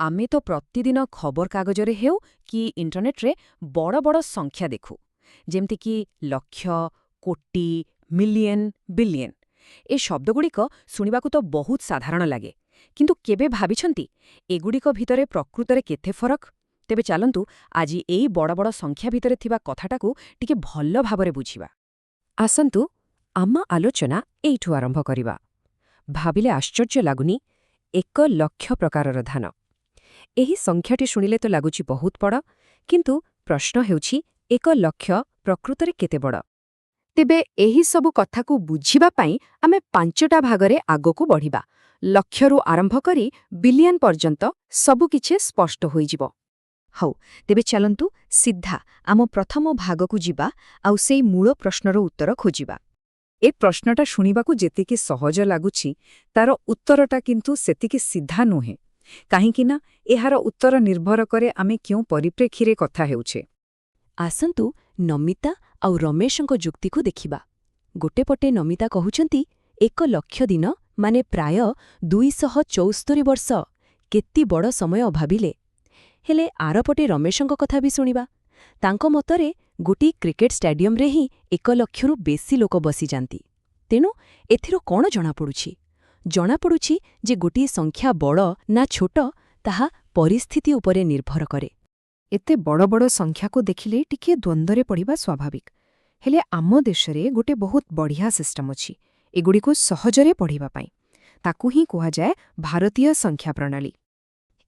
आमे तो प्रतिदिन खबर कागजरे हेउ कि इंटरनेट्रे बड़ बड़ संख्या देखू जेमती कि लक्ष कोटी मिलियन बिलियन ए शब्दगुड़िक शुणिबाकू तो बहुत साधारण लागे किंतु केबे भाबिछंती एगुड़िक भितरे प्रकृतरे केते फरक तेबे चालंतु आज एई बड़ बड़ संख्या भितरे थिबा कथाटाकू टिके भल्ल भाबरे बुझिबा। आसंतु आम आलोचना एइठु आरंभ करिबा। भाबिले आश्चर्य लागुनी 1 लक्ष प्रकारर धान एही संख्याटी शुणिले तो लागुची बहुत बड़ किंतु प्रश्न हेउछि 1 लक्ष प्रकृतरे केते बड़। तेबे एही सबु कथाकू बुझिबा पाई आमे 5टा भागरे आगोकू बढ़िबा। लक्षरू आरंभ करी बिलियन पर्यंत सबु किछि स्पष्ट होइजिबो। हौ तेबे चलंतु सिद्धा आम प्रथम भागकू जिबा आउ सेई मूल प्रश्नर उत्तर खोजिबा। ए प्रश्नटा शुणिबाकू जेतिकी सहज लागुछि तार उत्तरटा किंतु सेतिकी सिद्धा नुहे काहेकि ना एहार उत्तर निर्भर करे आमे क्यों परिप्रेक्षीरे कथा हेउछे। आसंतु नमिता आउ रमेशंको जुक्तिकू देखिबा। गोटे पटे नमिता कहुचंती 1 लक्ष दिन माने प्राय 274 वर्ष केति बड़ समय भाबिले। हेले आरपटे रमेशंको कथा भी शुणिबा। तांको मतरे गोटी क्रिकेट स्टाडियम रे ही 1 लक्षरू बेसी लोक बसी जांती। तेणु एथिरो कोण जणापड़ुछि जणापड़ुछि जे गोटी संख्या बड़ ना छोट ताहा परिस्थिति उपरे निर्भर करे। एते बड़ बड़ संख्या को देखिले टिके द्वंद्वरे पड़िबा स्वाभाविक। हेले आम देशरे गोटे बहुत बढ़िया सिस्टम अछि एगुड़िको सहजरे पढ़िबा पाई। ताकू ही कुहा जाए भारतीय संख्या प्रणाली।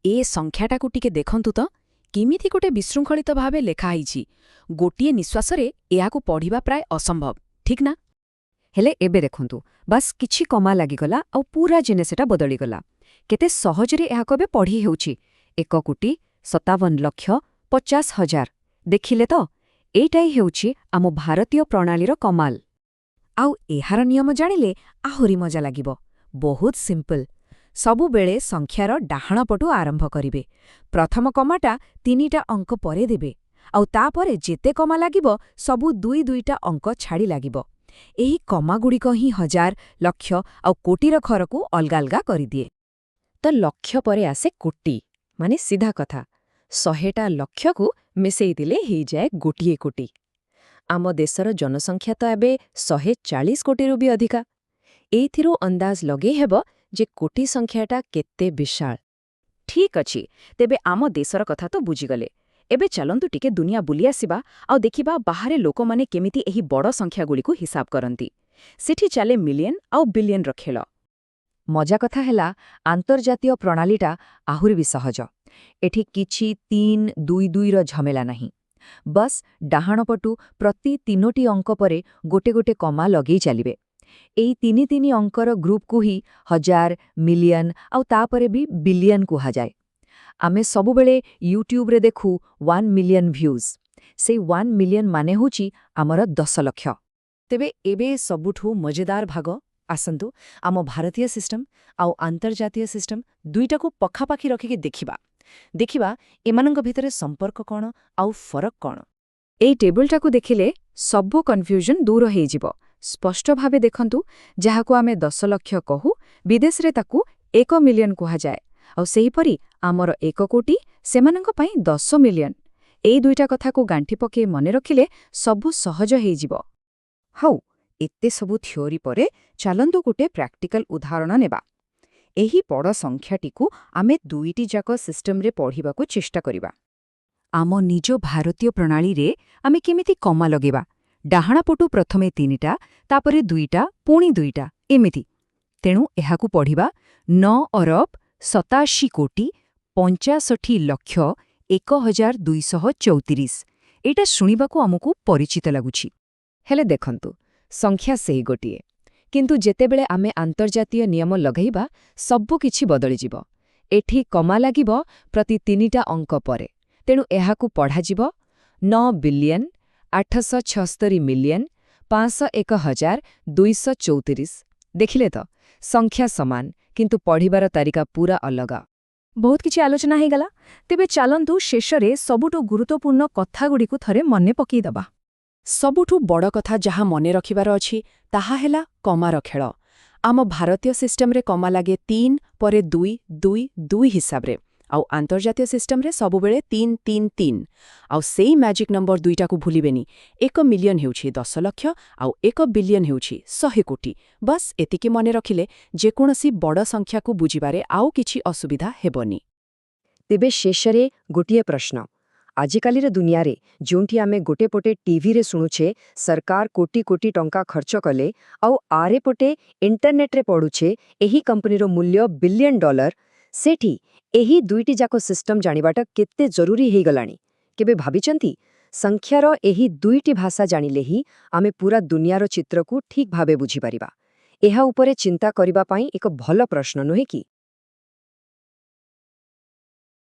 ए संख्याटाकू टिके देखंतु तो केमिति गोटे विशृंखलित भावे लेखा आइछि। गोटिए निश्वासरे एहाकू पढ़िबा प्राय असंभव ठीक ना। हेले एबे देखंतु बस किछि कमा लागिगला आउ पूरा जिनिसटा बदलिगला। केते सहजरे एहाको बे पढ़ी हेउछि 1,57,50,000 देखिले तो एइटाई हेउछि आम भारतीय प्रणालीर कमाल। आउ एहार नियम जानिले आहुरी मजा लागिबो। बहुत सिंपल। सबु बेले संख्यार डाहाण पटु आरंभ करिवे। प्रथम कमाटा 3टा अंक परे देबे आउ तापरे जेते कमा लागिबो सबु 2-2टा अंक छाड़ी लागिबो। एही कमागुड़िक ही हजार लक्ष आउ कोटीर खरकू अलगा अलगा करिदिए। तो लक्ष परे आसे कोटी माने सीधा कथा 100टा लक्षकू मिसेई दिले ही जाए गोटिए कोटी। आम देशर जनसंख्या तो एबे 140 कोटीरु भी अधिका। एइथिरु अंदाज लगे हेबो जे कोटी संख्याटा केते विशाल। ठीक अछि तेबे आम देशर कथा तो बुझिगले। एबे चलंतु टिके दुनिया बुली आसिबा आउ देखिबा बाहारे लोकमाने केमिति एही बड़ संख्यागुड़िकू हिसाब करंती। सेठी चाले मिलियन आउ बिलियन खेल। मजा कथा हेला आंतर्जातीय प्रणालीटा आहुरी भी सहज। एठी किछि 3-2-2 झमेला नहीं। बस डाहाणपटु प्रति 3टी अंक परे गोटे गोटे कमा लगेई चलिबे। एई 3 अंकर ग्रुप को ही हजार मिलियन आउ तापरे भी बिलियन कुहा जाए। आमे सबु बेले यूट्यूब रे देखू 1 मिलियन व्यूज। से 1 मिलियन माने होची आमर 10 लक्ष। तेबे एबे सबुठू मजेदार भाग आसंतु आम भारतीय सिस्टम आउ अंतर्जातीय सिस्टम दुईटा को पखापाखी रखिके देखिबा एमानंग भितरे संपर्क कौन आउ फरक कौन। एई टेबलटाकू देखिले सबु कन्फ्यूजन दूर हेई जिवो। स्पष्ट भावे देखंतु जहाकू आमे 10 लक्ष कहू विदेश रे ताकू 1 मिलियन कुहा जाए आउ सेहीपरि आमर 1 कोटी सेमानंग पई 10 मिलियन। एई दुईटा कथाकू गांठी पके मने रखिले सबु सहज हेई जिवो। हौ एते सबु थियोरी परे चालंतु गोटे प्रैक्टिकल उदाहरण नेबा। एही बड़ संख्याटीकू आमे दुईटी जाक सिस्टम रे पढ़िबाकू चेष्टा करिबा। आम निज भारतीय प्रणाली रे आमे केमिति कमा लगेबा। डाहाणपटु प्रथमे 3टा तापरे 2टा पुणी 2टा एमिति। तेणु एहाकू पढ़िबा 9,87,65,00,01,234। एटा शुणिबाकू आमकू परिचित लागुछि। हेले देखंतु संख्या सेही गोटिए किंतु जेतेबेले आमे अंतर्जातीय नियम लगैबा सबु किछि बदली जिवो। एठी कमा लागिबो प्रति 3टा अंक परे। तेणु एहाकू पढ़ा जिवो 9 बिलियन 876 मिलियन 501,234। देखिले तो संख्या समान किंतु पढ़िबार तारिका पूरा अलगा। बहुत किछि आलोचना हे गला। तेबे चालंतु शेषरे सबुठु गुरुत्वपूर्ण कथागुड़िकू थरे मने पकेई दबा। सबुठु बड़ कथा जहा मने रखिबार अछि ताहा हेला कमार खेल। आम भारतीय सिस्टम रे कमा लागे 3 परे 2 2 2 हिसाब रे आउ आंतर्जातीय सिस्टम रे सबुबेले 333 आउ सेई मैजिक नंबर दुईटा को भूलिबेनी 1 मिलियन हेउछि 10 लाख आउ 1 बिलियन हेउछि 100 कोटी बस एतिकी मने रखिले जेकोनसी बड़ संख्या को बुझिबारे आउ किछि असुविधा हेबनी। तेबे शेषरे गोटिए प्रश्न आजिकालीर दुनियारे जोंठी आमे गोटे पोटे टीवी रे सुनुछे सरकार कोटी कोटी टंका खर्च कले आउ आरे पोटे इंटरनेट रे पढुछे एही कंपनीरो मूल्य बिलियन डॉलर सेठी एही दुईटी जाको सिस्टम जानिबाटा केते जरूरी हेई गलानी केबे भाबिचंती संख्यार एही दुईटी भाषा जानिले ही आमे पूरा दुनियारो चित्र को ठीक भाबे बुझी परिबा एहा उपरे चिंता करिबा पई एक भलो प्रश्न नहे की।